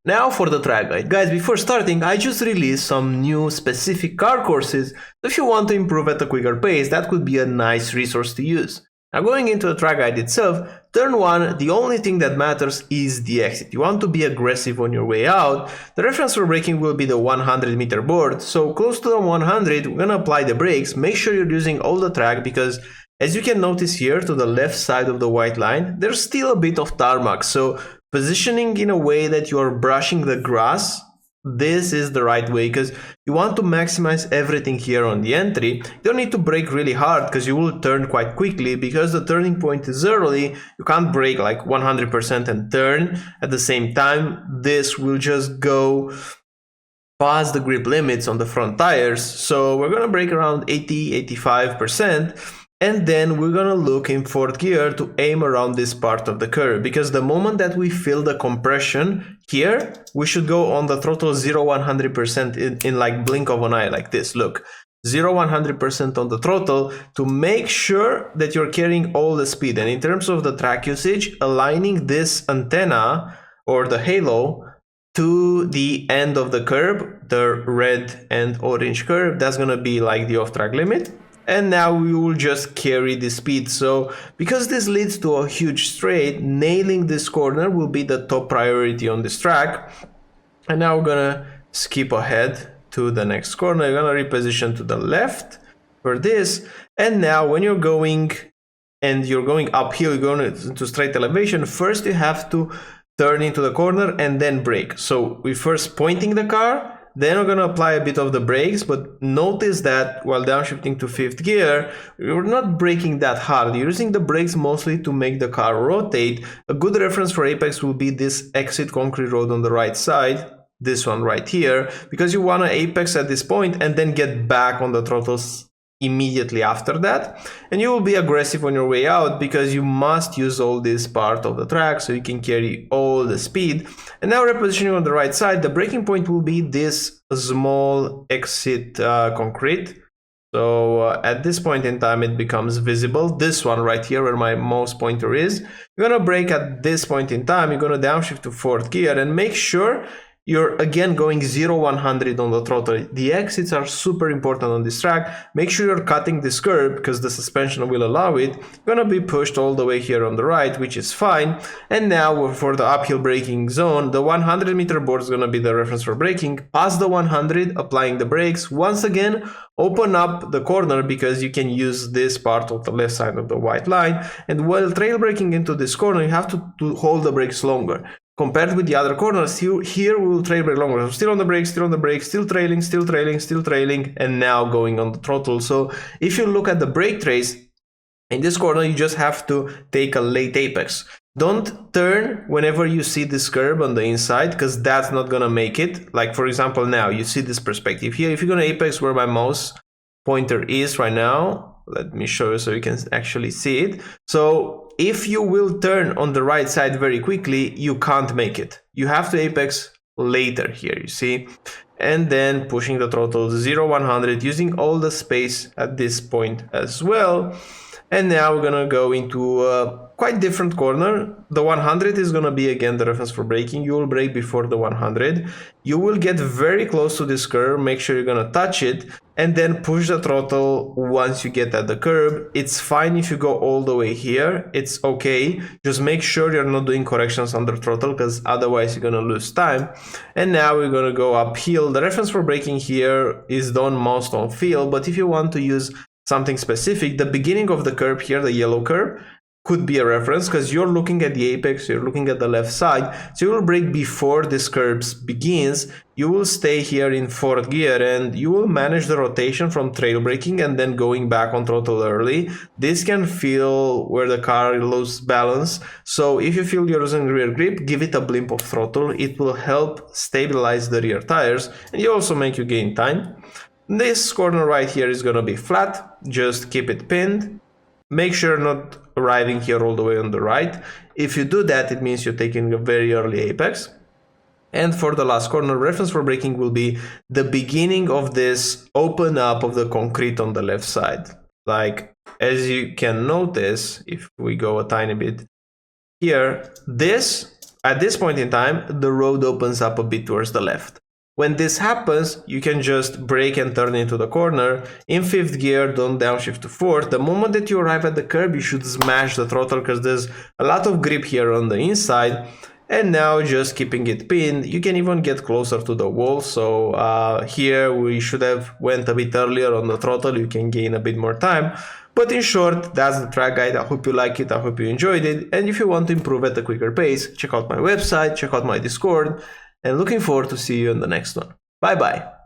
Now for the track guide. Guys, before starting, I just released some new specific car courses. If you want to improve at a quicker pace, that could be a nice resource to use. Now going into the track guide itself, turn 1, the only thing that matters is the exit. You want to be aggressive on your way out. The reference for braking will be the 100 meter board. So close to the 100, we're going to apply the brakes. Make sure you're using all the track because as you can notice here to the left side of the white line, there's still a bit of tarmac. So positioning in a way that you're brushing the grass, this is the right way because you want to maximize everything here on the entry. You don't need to brake really hard because you will turn quite quickly because the turning point is early. You can't brake like 100% and turn at the same time. This will just go past the grip limits on the front tires. So we're going to brake around 80-85%. And then we're gonna look in fourth gear to aim around this part of the curve because the moment that we feel the compression here, we should go on the throttle 0-100% in like blink of an eye like this. Look, 0-100% on the throttle to make sure that you're carrying all the speed. And in terms of the track usage, aligning this antenna or the halo to the end of the curb, the red and orange curve, that's gonna be like the off-track limit. And now we will just carry the speed. So because this leads to a huge straight, nailing this corner will be the top priority on this track. And now we're gonna skip ahead to the next corner. You're gonna reposition to the left for this. And now when you're going and you're going uphill, you're going into straight elevation, first you have to turn into the corner and then brake. So we first pointing the car, then we're going to apply a bit of the brakes, but notice that while downshifting to fifth gear, you're not braking that hard. You're using the brakes mostly to make the car rotate. A good reference for apex will be this exit concrete road on the right side, this one right here, because you want to apex at this point and then get back on the throttles immediately after that, and you will be aggressive on your way out because you must use all this part of the track so you can carry all the speed. And now repositioning on the right side, the braking point will be this small exit concrete. So at this point in time it becomes visible, this one right here where my mouse pointer is. You're gonna brake at this point in time, you're gonna downshift to fourth gear and make sure you're again going 0-100 on the throttle. The exits are super important on this track. Make sure you're cutting this curb because the suspension will allow it. You're gonna be pushed all the way here on the right, which is fine. And now for the uphill braking zone, the 100 meter board is gonna be the reference for braking. Past the 100, applying the brakes. Once again, open up the corner because you can use this part of the left side of the white line. And while trail braking into this corner, you have to hold the brakes longer. Compared with the other corners, here we will trail brake longer. So still on the brakes, still trailing, and now going on the throttle. So if you look at the brake trace, in this corner, you just have to take a late apex. Don't turn whenever you see this curb on the inside, because that's not gonna make it. Like for example, now you see this perspective here. If you're gonna apex where my mouse pointer is right now, let me show you so you can actually see it. So if you will turn on the right side very quickly, you can't make it. You have to apex later here, you see? And then pushing the throttle 0-100, using all the space at this point as well. And now we're gonna go into a quite different corner. The 100 is gonna be again the reference for braking. You will brake before the 100. You will get very close to this curve. Make sure you're gonna touch it and then push the throttle once you get at the curb. It's fine if you go all the way here. It's okay. Just make sure you're not doing corrections under throttle because otherwise you're gonna lose time. And now we're gonna go uphill. The reference for braking here is done most on feel, but if you want to use something specific, the beginning of the curve here, the yellow curve, could be a reference because you're looking at the apex, you're looking at the left side. So you will brake before this curve begins. You will stay here in fourth gear and you will manage the rotation from trail braking and then going back on throttle early. This can feel where the car loses balance. So if you feel you're losing rear grip, give it a blimp of throttle. It will help stabilize the rear tires and you also make you gain time. This corner right here is gonna be flat, just keep it pinned. Make sure not arriving here all the way on the right. If you do that, it means you're taking a very early apex. And for the last corner, reference for braking will be the beginning of this open up of the concrete on the left side. Like, as you can notice, if we go a tiny bit here, this At this point in time, the road opens up a bit towards the left. When this happens, you can just brake and turn into the corner. In 5th gear, don't downshift to 4th. The moment that you arrive at the curb, you should smash the throttle because there's a lot of grip here on the inside. And now just keeping it pinned, you can even get closer to the wall. So here we should have went a bit earlier on the throttle. You can gain a bit more time. But in short, that's the track guide. I hope you like it. I hope you enjoyed it. And if you want to improve at a quicker pace, check out my website, check out my Discord, and looking forward to see you in the next one. Bye bye.